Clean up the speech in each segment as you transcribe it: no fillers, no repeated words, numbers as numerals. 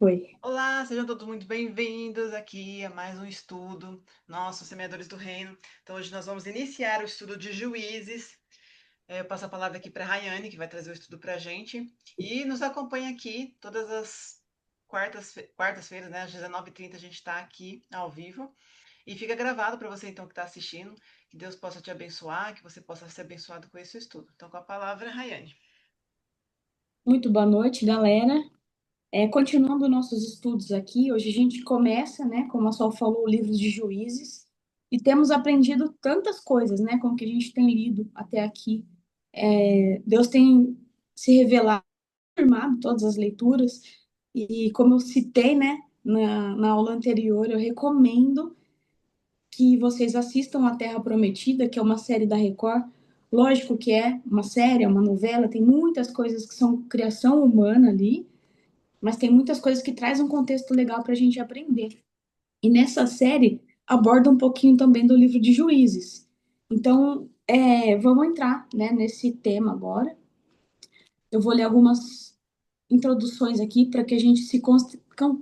Foi. Olá, sejam todos muito bem-vindos aqui a mais um estudo, nosso Semeadores do Reino. Então, hoje nós vamos iniciar o estudo de Juízes. Eu passo a palavra aqui para a Rayane, que vai trazer o estudo para a gente. E nos acompanha aqui todas as quartas-feiras, né? Às 19h30 a gente está aqui ao vivo. E fica gravado para você, então, que está assistindo. Que Deus possa te abençoar, que você possa ser abençoado com esse estudo. Então, com a palavra, Rayane. Muito boa noite, galera. Continuando nossos estudos aqui, hoje a gente começa, né, como a Sol falou, o livro de Juízes, e temos aprendido tantas coisas, né, como que a gente tem lido até aqui. Deus tem se revelado, confirmado todas as leituras, e como eu citei, né, na aula anterior, eu recomendo que vocês assistam A Terra Prometida, que é uma série da Record. Lógico que é uma série, é uma novela, tem muitas coisas que são criação humana ali, mas tem muitas coisas que traz um contexto legal para a gente aprender. E nessa série aborda um pouquinho também do livro de Juízes. Então, vamos entrar, né, nesse tema agora. Eu vou ler algumas introduções aqui para que a gente se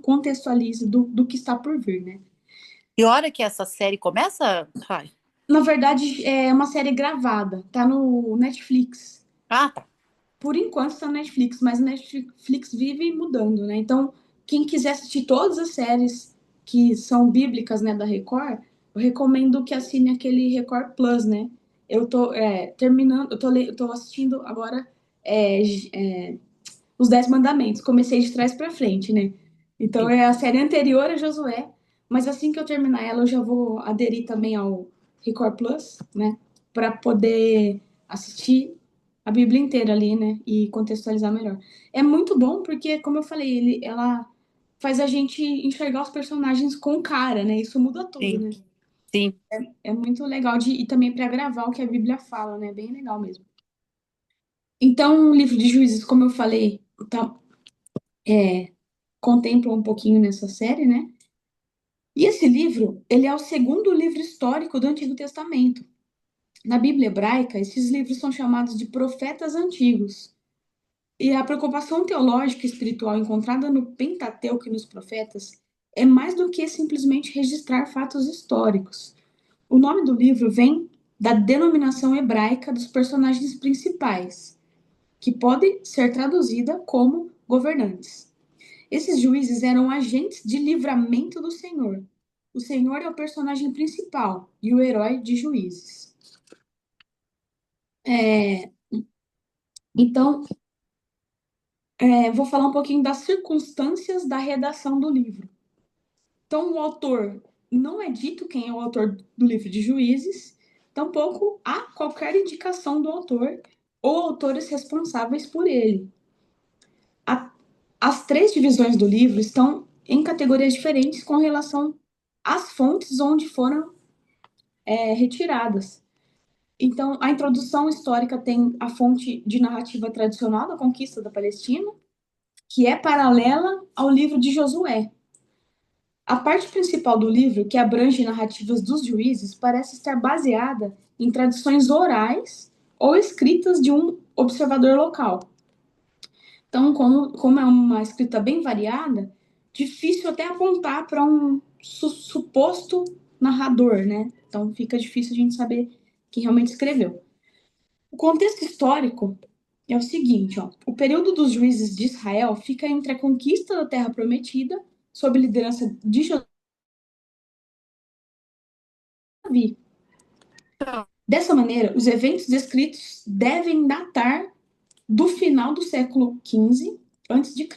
contextualize do que está por vir, né? Que hora que essa série começa, Rai? Na verdade, é uma série gravada, tá no Netflix. Ah, tá. Por enquanto está no Netflix, mas o Netflix vive mudando, né? Então, quem quiser assistir todas as séries que são bíblicas, né, da Record, eu recomendo que assine aquele Record Plus, né? Eu tô terminando, eu tô assistindo agora é, os Dez Mandamentos. Comecei de trás para frente, né? Então Sim. é a série anterior a Josué, mas assim que eu terminar ela, eu já vou aderir também ao Record Plus, né? Para poder assistir a Bíblia inteira ali, né? E contextualizar melhor. É muito bom porque, como eu falei, ela faz a gente enxergar os personagens com cara, né? Isso muda tudo, Sim, né? sim. É muito legal e também para gravar o que a Bíblia fala, né? Bem legal mesmo. Então, o livro de Juízes, como eu falei, tá, contempla um pouquinho nessa série, né? E esse livro, ele é o segundo livro histórico do Antigo Testamento. Na Bíblia hebraica, esses livros são chamados de profetas antigos. E a preocupação teológica e espiritual encontrada no Pentateuco e nos profetas é mais do que simplesmente registrar fatos históricos. O nome do livro vem da denominação hebraica dos personagens principais, que pode ser traduzida como governantes. Esses juízes eram agentes de livramento do Senhor. O Senhor é o personagem principal e o herói de Juízes. Então, vou falar um pouquinho das circunstâncias da redação do livro. Então, o autor não é dito quem é o autor do livro de Juízes, tampouco há qualquer indicação do autor ou autores responsáveis por ele. As três divisões do livro estão em categorias diferentes com relação às fontes onde foram retiradas. Então, a introdução histórica tem a fonte de narrativa tradicional da conquista da Palestina, que é paralela ao livro de Josué. A parte principal do livro, que abrange narrativas dos juízes, parece estar baseada em tradições orais ou escritas de um observador local. Então, como é uma escrita bem variada, difícil até apontar para um suposto narrador, né? Então, fica difícil a gente saber quem realmente escreveu. O contexto histórico é o seguinte, ó. O período dos juízes de Israel fica entre a conquista da Terra Prometida, sob liderança de Davi. Dessa maneira, os eventos descritos devem datar do final do século XV a.C.,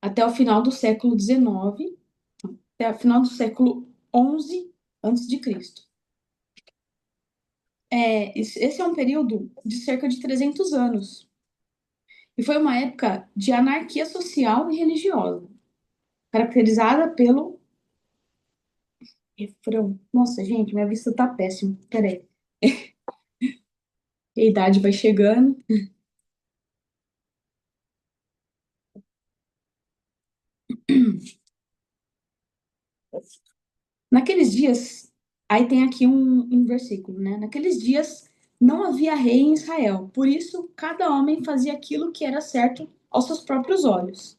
até o final do século XIX, até o final do século XI a.C. Esse é um período de cerca de 300 anos. E foi uma época de anarquia social e religiosa, caracterizada pelo refrão. Nossa, gente, minha vista tá péssima. Peraí. A idade vai chegando. Naqueles dias, aí tem aqui um versículo, né? Naqueles dias não havia rei em Israel, por isso cada homem fazia aquilo que era certo aos seus próprios olhos.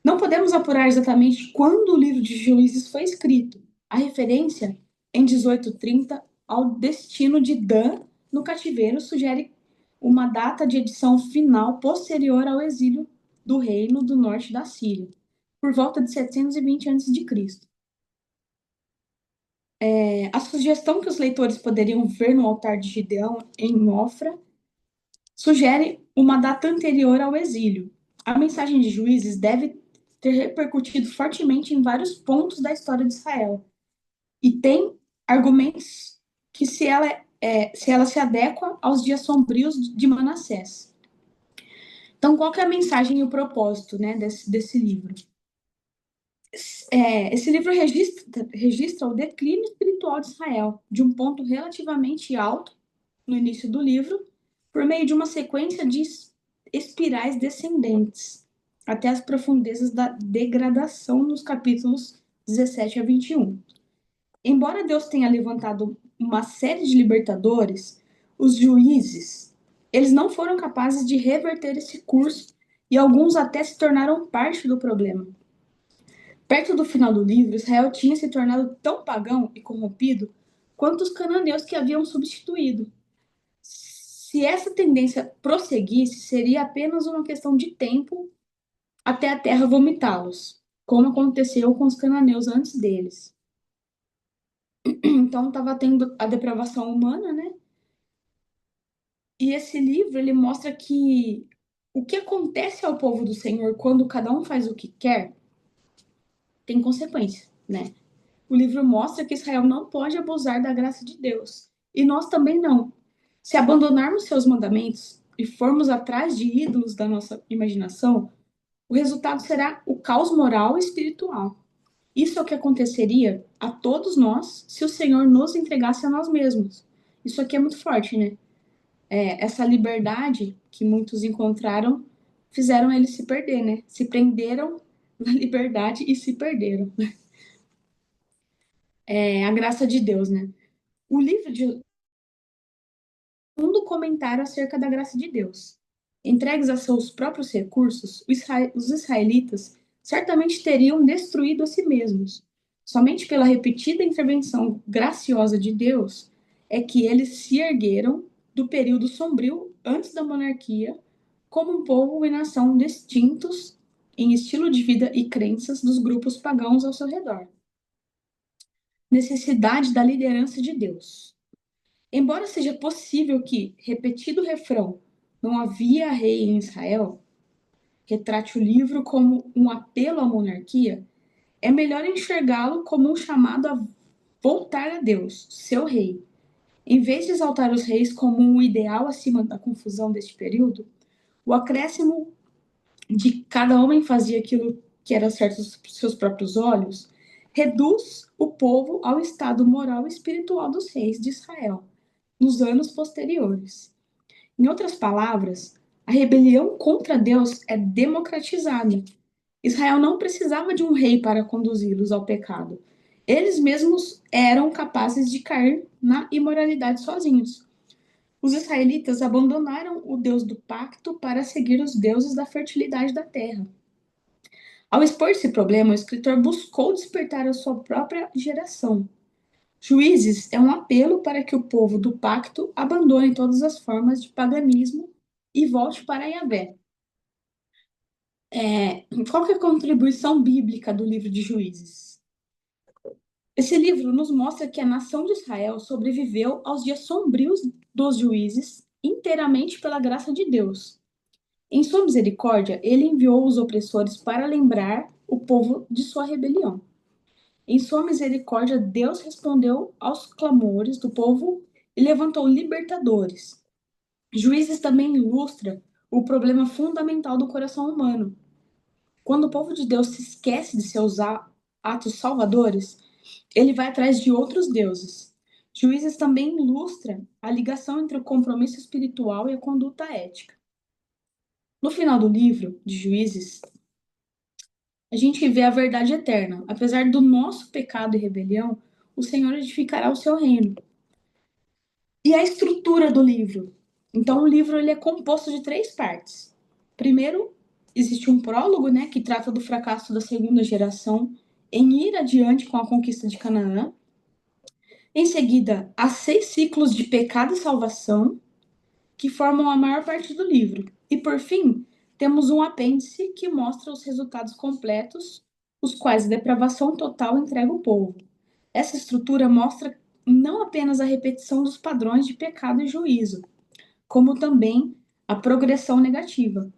Não podemos apurar exatamente quando o livro de Juízes foi escrito. A referência, em 1830, ao destino de Dan no cativeiro, sugere uma data de edição final posterior ao exílio do reino do norte da Síria, por volta de 720 a.C. A sugestão que os leitores poderiam ver no altar de Gideão, em Ofra, sugere uma data anterior ao exílio. A mensagem de Juízes deve ter repercutido fortemente em vários pontos da história de Israel e tem argumentos que se ela se adequa aos dias sombrios de Manassés. Então, qual que é a mensagem e o propósito, né, desse livro? Esse livro registra o declínio espiritual de Israel, de um ponto relativamente alto no início do livro, por meio de uma sequência de espirais descendentes, até as profundezas da degradação nos capítulos 17 a 21. Embora Deus tenha levantado uma série de libertadores, os juízes, eles não foram capazes de reverter esse curso e alguns até se tornaram parte do problema. Perto do final do livro, Israel tinha se tornado tão pagão e corrompido quanto os cananeus que haviam substituído. Se essa tendência prosseguisse, seria apenas uma questão de tempo até a terra vomitá-los, como aconteceu com os cananeus antes deles. Então estava tendo a depravação humana, né? E esse livro ele mostra que o que acontece ao povo do Senhor quando cada um faz o que quer tem consequência, né? O livro mostra que Israel não pode abusar da graça de Deus. E nós também não. Se abandonarmos seus mandamentos e formos atrás de ídolos da nossa imaginação, o resultado será o caos moral e espiritual. Isso é o que aconteceria a todos nós se o Senhor nos entregasse a nós mesmos. Isso aqui é muito forte, né? Essa liberdade que muitos encontraram fizeram eles se perder, né? Se prenderam na liberdade e se perderam. A graça de Deus, né? O livro de segundo comentário acerca da graça de Deus. Entregues a seus próprios recursos, os israelitas certamente teriam destruído a si mesmos. Somente pela repetida intervenção graciosa de Deus é que eles se ergueram do período sombrio antes da monarquia como um povo e nação distintos em estilo de vida e crenças dos grupos pagãos ao seu redor. Necessidade da liderança de Deus. Embora seja possível que, repetido o refrão, não havia rei em Israel, retrate o livro como um apelo à monarquia, é melhor enxergá-lo como um chamado a voltar a Deus, seu rei. Em vez de exaltar os reis como um ideal acima da confusão deste período, o acréscimo de cada homem fazia aquilo que era certo aos seus próprios olhos, reduz o povo ao estado moral e espiritual dos reis de Israel nos anos posteriores. Em outras palavras, a rebelião contra Deus é democratizada. Israel não precisava de um rei para conduzi-los ao pecado. Eles mesmos eram capazes de cair na imoralidade sozinhos. Os israelitas abandonaram o Deus do pacto para seguir os deuses da fertilidade da terra. Ao expor esse problema, o escritor buscou despertar a sua própria geração. Juízes é um apelo para que o povo do pacto abandone todas as formas de paganismo e volte para Yahvé. Qual que é a contribuição bíblica do livro de Juízes? Esse livro nos mostra que a nação de Israel sobreviveu aos dias sombrios dos juízes inteiramente pela graça de Deus. Em sua misericórdia, ele enviou os opressores para lembrar o povo de sua rebelião. Em sua misericórdia, Deus respondeu aos clamores do povo e levantou libertadores. Juízes também ilustra o problema fundamental do coração humano. Quando o povo de Deus se esquece de seus atos salvadores, ele vai atrás de outros deuses. Juízes também ilustra a ligação entre o compromisso espiritual e a conduta ética. No final do livro de Juízes, a gente vê a verdade eterna. Apesar do nosso pecado e rebelião, o Senhor edificará o seu reino. E a estrutura do livro? Então, o livro ele é composto de 3 partes. Primeiro, existe um prólogo, né, que trata do fracasso da segunda geração em ir adiante com a conquista de Canaã. Em seguida, há 6 ciclos de pecado e salvação, que formam a maior parte do livro. E, por fim, temos um apêndice que mostra os resultados completos, os quais a depravação total entrega o povo. Essa estrutura mostra não apenas a repetição dos padrões de pecado e juízo, como também a progressão negativa.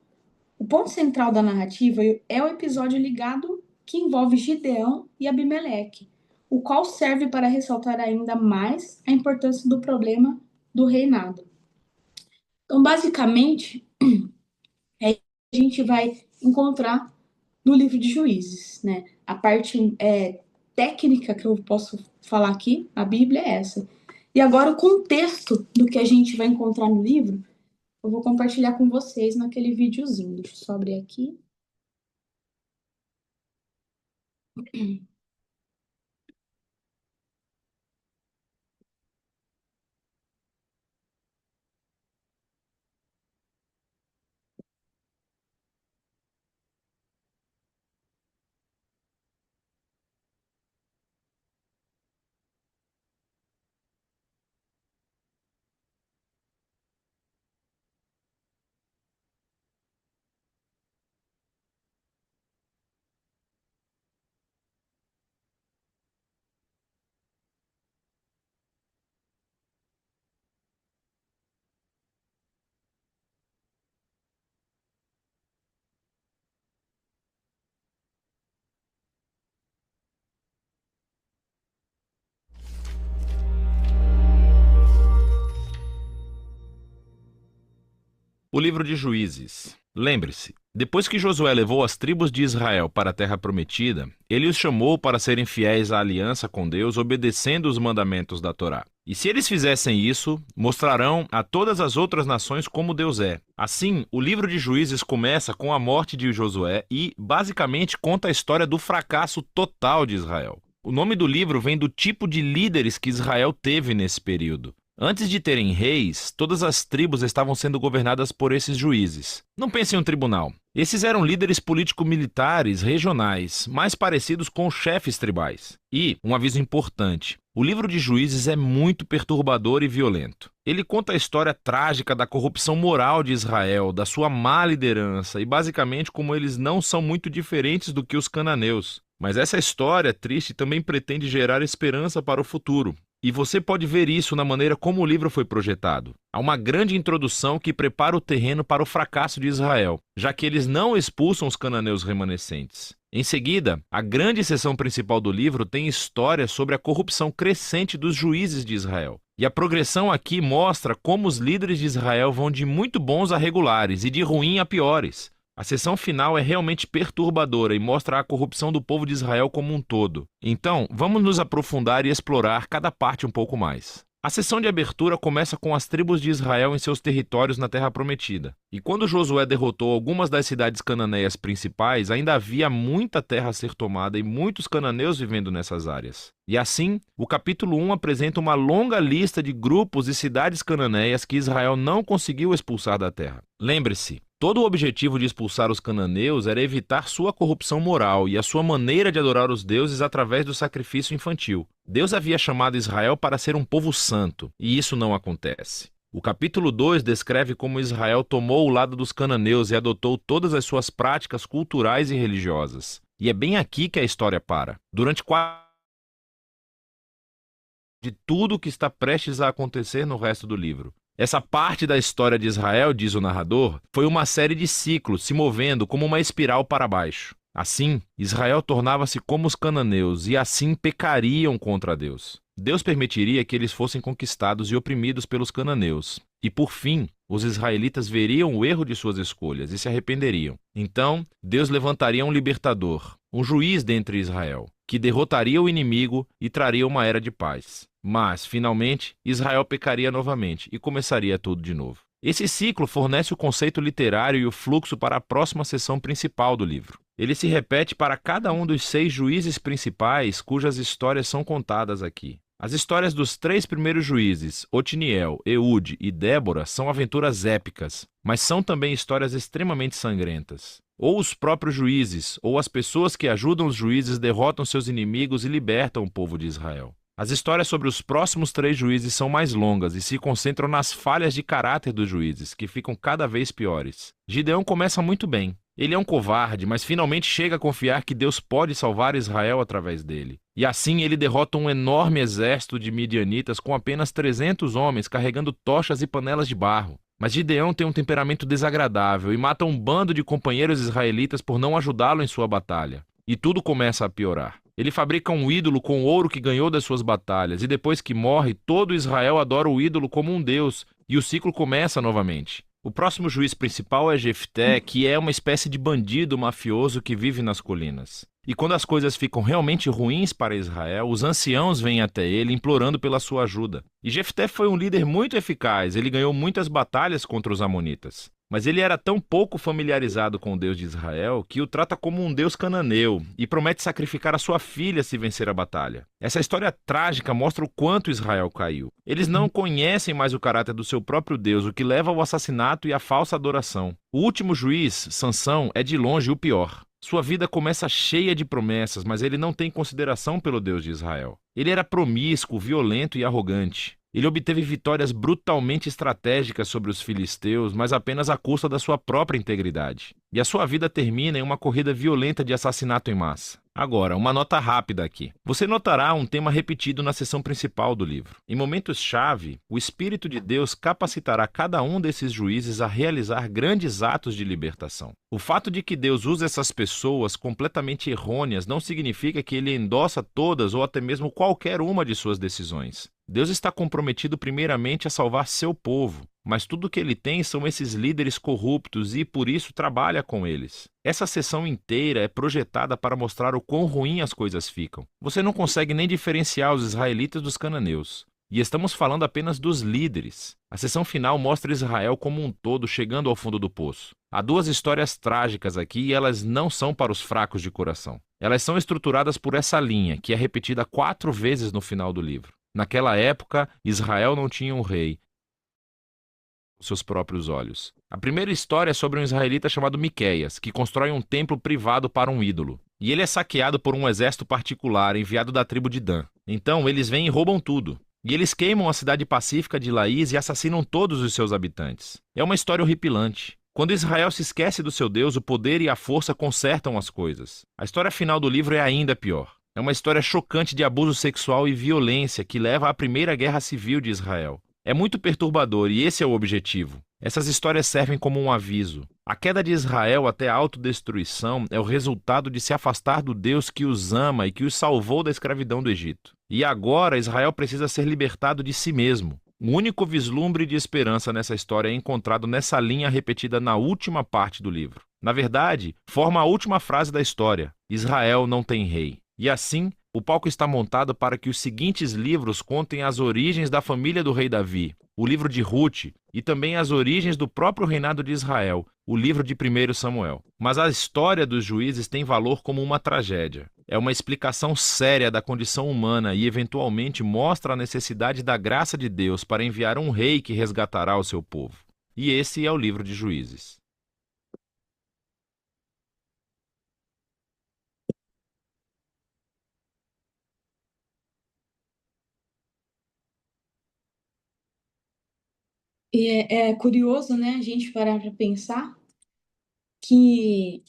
O ponto central da narrativa é o episódio ligado que envolve Gideão e Abimeleque, o qual serve para ressaltar ainda mais a importância do problema do reinado. Então, basicamente, a gente vai encontrar no livro de Juízes, né? A parte técnica que eu posso falar aqui, a Bíblia é essa. E agora o contexto do que a gente vai encontrar no livro, eu vou compartilhar com vocês naquele videozinho. Deixa eu só abrir aqui. O livro de Juízes. Lembre-se, depois que Josué levou as tribos de Israel para a terra prometida, ele os chamou para serem fiéis à aliança com Deus, obedecendo os mandamentos da Torá. E se eles fizessem isso, mostrarão a todas as outras nações como Deus é. Assim, o livro de Juízes começa com a morte de Josué e, basicamente, conta a história do fracasso total de Israel. O nome do livro vem do tipo de líderes que Israel teve nesse período. Antes de terem reis, todas as tribos estavam sendo governadas por esses juízes. Não pense em um tribunal. Esses eram líderes político-militares regionais, mais parecidos com chefes tribais. E, um aviso importante, o livro de Juízes é muito perturbador e violento. Ele conta a história trágica da corrupção moral de Israel, da sua má liderança e basicamente como eles não são muito diferentes do que os cananeus. Mas essa história triste também pretende gerar esperança para o futuro. E você pode ver isso na maneira como o livro foi projetado. Há uma grande introdução que prepara o terreno para o fracasso de Israel, já que eles não expulsam os cananeus remanescentes. Em seguida, a grande seção principal do livro tem histórias sobre a corrupção crescente dos juízes de Israel. E a progressão aqui mostra como os líderes de Israel vão de muito bons a regulares e de ruim a piores. A seção final é realmente perturbadora e mostra a corrupção do povo de Israel como um todo. Então, vamos nos aprofundar e explorar cada parte um pouco mais. A sessão de abertura começa com as tribos de Israel em seus territórios na Terra Prometida. E quando Josué derrotou algumas das cidades cananeias principais, ainda havia muita terra a ser tomada e muitos cananeus vivendo nessas áreas. E assim, o capítulo 1 apresenta uma longa lista de grupos e cidades cananeias que Israel não conseguiu expulsar da terra. Lembre-se, todo o objetivo de expulsar os cananeus era evitar sua corrupção moral e a sua maneira de adorar os deuses através do sacrifício infantil. Deus havia chamado Israel para ser um povo santo, e isso não acontece. O capítulo 2 descreve como Israel tomou o lado dos cananeus e adotou todas as suas práticas culturais e religiosas. E é bem aqui que a história para. Durante de tudo o que está prestes a acontecer no resto do livro. Essa parte da história de Israel, diz o narrador, foi uma série de ciclos se movendo como uma espiral para baixo. Assim, Israel tornava-se como os cananeus e assim pecariam contra Deus. Deus permitiria que eles fossem conquistados e oprimidos pelos cananeus. E por fim, os israelitas veriam o erro de suas escolhas e se arrependeriam. Então, Deus levantaria um libertador, um juiz dentre Israel, que derrotaria o inimigo e traria uma era de paz. Mas, finalmente, Israel pecaria novamente e começaria tudo de novo. Esse ciclo fornece o conceito literário e o fluxo para a próxima seção principal do livro. Ele se repete para cada um dos 6 juízes principais cujas histórias são contadas aqui. As histórias dos 3 primeiros juízes, Otniel, Eude e Débora, são aventuras épicas, mas são também histórias extremamente sangrentas. Ou os próprios juízes, ou as pessoas que ajudam os juízes derrotam seus inimigos e libertam o povo de Israel. As histórias sobre os próximos 3 juízes são mais longas e se concentram nas falhas de caráter dos juízes, que ficam cada vez piores. Gideão começa muito bem. Ele é um covarde, mas finalmente chega a confiar que Deus pode salvar Israel através dele. E assim ele derrota um enorme exército de midianitas com apenas 300 homens carregando tochas e panelas de barro. Mas Gideão tem um temperamento desagradável e mata um bando de companheiros israelitas por não ajudá-lo em sua batalha. E tudo começa a piorar. Ele fabrica um ídolo com o ouro que ganhou das suas batalhas, e depois que morre, todo Israel adora o ídolo como um deus, e o ciclo começa novamente. O próximo juiz principal é Jefté, que é uma espécie de bandido mafioso que vive nas colinas. E quando as coisas ficam realmente ruins para Israel, os anciãos vêm até ele implorando pela sua ajuda. E Jefté foi um líder muito eficaz, ele ganhou muitas batalhas contra os amonitas. Mas ele era tão pouco familiarizado com o Deus de Israel que o trata como um Deus cananeu e promete sacrificar a sua filha se vencer a batalha. Essa história trágica mostra o quanto Israel caiu. Eles não conhecem mais o caráter do seu próprio Deus, o que leva ao assassinato e à falsa adoração. O último juiz, Sansão, é de longe o pior. Sua vida começa cheia de promessas, mas ele não tem consideração pelo Deus de Israel. Ele era promíscuo, violento e arrogante. Ele obteve vitórias brutalmente estratégicas sobre os filisteus, mas apenas à custa da sua própria integridade. E a sua vida termina em uma corrida violenta de assassinato em massa. Agora, uma nota rápida aqui. Você notará um tema repetido na seção principal do livro. Em momentos-chave, o Espírito de Deus capacitará cada um desses juízes a realizar grandes atos de libertação. O fato de que Deus usa essas pessoas completamente errôneas não significa que ele endossa todas ou até mesmo qualquer uma de suas decisões. Deus está comprometido primeiramente a salvar seu povo, mas tudo o que ele tem são esses líderes corruptos e, por isso, trabalha com eles. Essa sessão inteira é projetada para mostrar o quão ruim as coisas ficam. Você não consegue nem diferenciar os israelitas dos cananeus. E estamos falando apenas dos líderes. A sessão final mostra Israel como um todo chegando ao fundo do poço. Há 2 histórias trágicas aqui e elas não são para os fracos de coração. Elas são estruturadas por essa linha, que é repetida 4 vezes no final do livro. Naquela época, Israel não tinha um rei com seus próprios olhos. A primeira história é sobre um israelita chamado Miqueias, que constrói um templo privado para um ídolo. E ele é saqueado por um exército particular enviado da tribo de Dan. Então eles vêm e roubam tudo. E eles queimam a cidade pacífica de Laís e assassinam todos os seus habitantes. É uma história horripilante. Quando Israel se esquece do seu Deus, o poder e a força consertam as coisas. A história final do livro é ainda pior. É uma história chocante de abuso sexual e violência que leva à primeira guerra civil de Israel. É muito perturbador e esse é o objetivo. Essas histórias servem como um aviso. A queda de Israel até a autodestruição é o resultado de se afastar do Deus que os ama e que os salvou da escravidão do Egito. E agora Israel precisa ser libertado de si mesmo. O único vislumbre de esperança nessa história é encontrado nessa linha repetida na última parte do livro. Na verdade, forma a última frase da história: Israel não tem rei. E assim, o palco está montado para que os seguintes livros contem as origens da família do rei Davi, o livro de Ruth, e também as origens do próprio reinado de Israel, o livro de 1 Samuel. Mas a história dos juízes tem valor como uma tragédia. É uma explicação séria da condição humana e, eventualmente, mostra a necessidade da graça de Deus para enviar um rei que resgatará o seu povo. E esse é o livro de Juízes. E é curioso, né, a gente parar para pensar que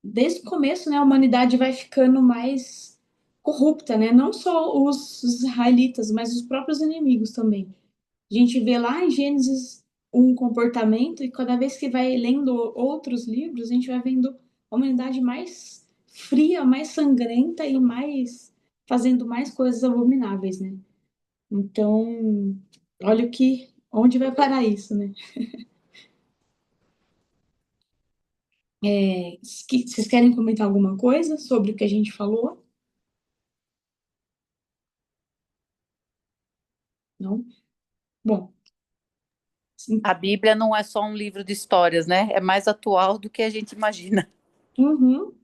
desde o começo, né, a humanidade vai ficando mais corrupta, né? Não só os israelitas, mas os próprios inimigos também. A gente vê lá em Gênesis um comportamento e cada vez que vai lendo outros livros, a gente vai vendo a humanidade mais fria, mais sangrenta e mais fazendo mais coisas abomináveis, né? Então, olha onde vai parar isso, né? Vocês querem comentar alguma coisa sobre o que a gente falou? Não? Bom, sim. A Bíblia não é só um livro de histórias, né? É mais atual do que a gente imagina. Uhum.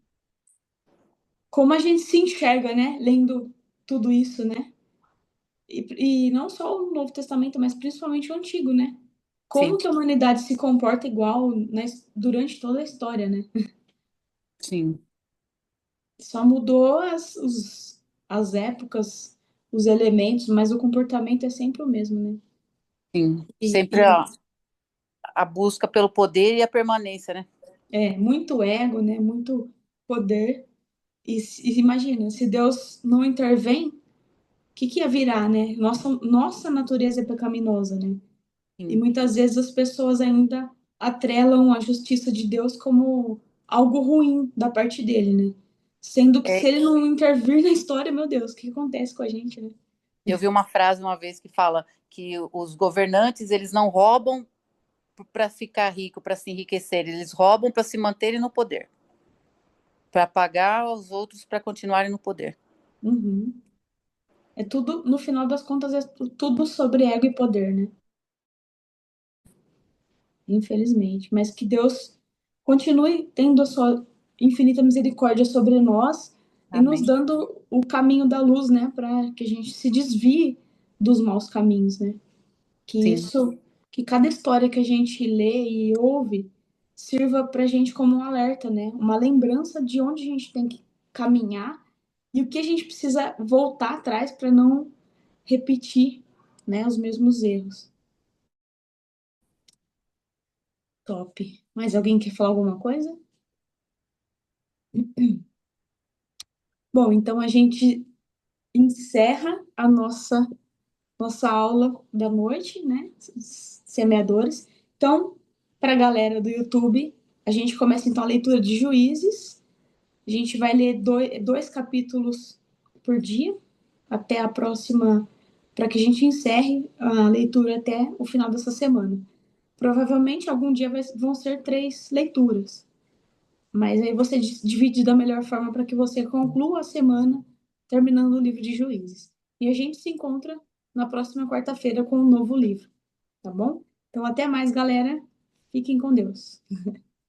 Como a gente se enxerga, né? Lendo tudo isso, né? E não só o Novo Testamento, mas principalmente o Antigo, né? como Sim, que a humanidade se comporta igual, né, durante toda a história, né? sim, Só mudou as épocas, os elementos, mas o comportamento é sempre o mesmo, né? sim. E, Sempre a busca pelo poder e a permanência, né? muito ego, né? Muito poder. E imagina, se Deus não intervém, o que ia virar, né? Nossa natureza é pecaminosa, né? E Sim. muitas vezes as pessoas ainda atrelam a justiça de Deus como algo ruim da parte dele, né? Sendo que se É, ele não intervir na história, meu Deus, o que acontece com a gente, né? eu vi uma frase uma vez que fala que os governantes, eles não roubam para ficar rico, para se enriquecer, eles roubam para se manterem no poder, para pagar aos outros para continuarem no poder. Uhum. É tudo, no final das contas, é tudo sobre ego e poder, né? Infelizmente. Mas que Deus continue tendo a sua infinita misericórdia sobre nós e nos Amém. dando o caminho da luz, né? Para que a gente se desvie dos maus caminhos, né? Que Sim, isso, que cada história que a gente lê e ouve sirva para a gente como um alerta, né? Uma lembrança de onde a gente tem que caminhar e o que a gente precisa voltar atrás para não repetir, né, os mesmos erros. Top. Mais alguém quer falar alguma coisa? Bom, então a gente encerra a nossa aula da noite, né? Semeadores. Então, para a galera do YouTube, a gente começa então a leitura de Juízes. A gente vai ler dois capítulos por dia até a próxima, para que a gente encerre a leitura até o final dessa semana. Provavelmente algum dia vão ser 3 leituras, mas aí você divide da melhor forma para que você conclua a semana terminando o livro de Juízes. E a gente se encontra na próxima quarta-feira com um novo livro, tá bom? Então, até mais, galera. Fiquem com Deus.